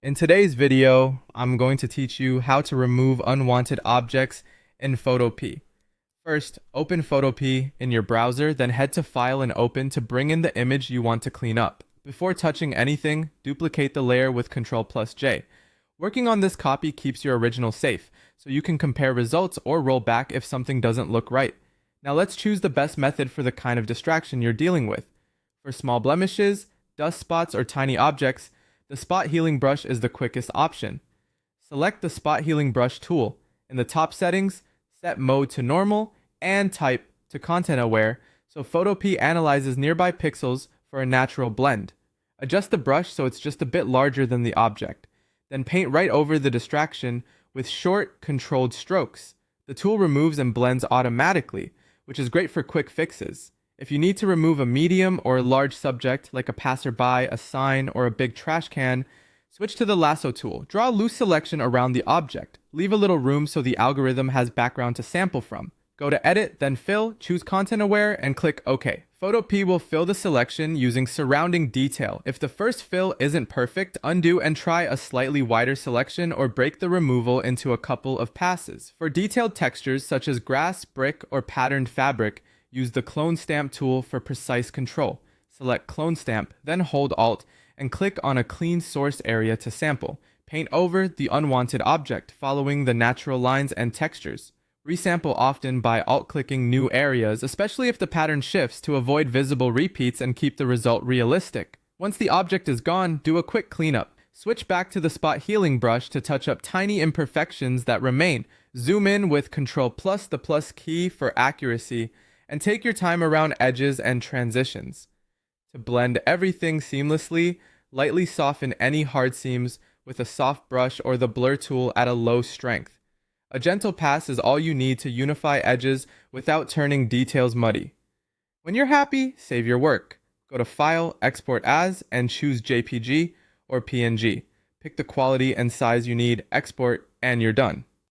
In today's video, I'm going to teach you how to remove unwanted objects in Photopea. First, open Photopea in your browser, then head to File and Open to bring in the image you want to clean up. Before touching anything, duplicate the layer with Ctrl+J. Working on this copy keeps your original safe, so you can compare results or roll back if something doesn't look right. Now let's choose the best method for the kind of distraction you're dealing with. For small blemishes, dust spots, or tiny objects, the spot healing brush is the quickest option. Select the spot healing brush tool. In the top settings, set mode to normal and type to content aware so Photopea analyzes nearby pixels for a natural blend. Adjust the brush so it's just a bit larger than the object. Then paint right over the distraction with short, controlled strokes. The tool removes and blends automatically, which is great for quick fixes. If you need to remove a medium or a large subject like a passerby, a sign, or a big trash can, switch to the lasso tool. Draw a loose selection around the object. Leave a little room so the algorithm has background to sample from. Go to Edit, then Fill, choose Content Aware, and click OK. Photopea will fill the selection using surrounding detail. If the first fill isn't perfect, undo and try a slightly wider selection or break the removal into a couple of passes. For detailed textures such as grass, brick, or patterned fabric, use the Clone Stamp tool for precise control. Select Clone Stamp, then hold Alt, and click on a clean source area to sample. Paint over the unwanted object, following the natural lines and textures. Resample often by alt-clicking new areas, especially if the pattern shifts, to avoid visible repeats and keep the result realistic. Once the object is gone, do a quick cleanup. Switch back to the spot healing brush to touch up tiny imperfections that remain. Zoom in with Ctrl+ the plus key for accuracy, and take your time around edges and transitions. To blend everything seamlessly, lightly soften any hard seams with a soft brush or the blur tool at a low strength. A gentle pass is all you need to unify edges without turning details muddy. When you're happy, save your work. Go to File, Export As, and choose JPG or PNG. Pick the quality and size you need, export, and you're done.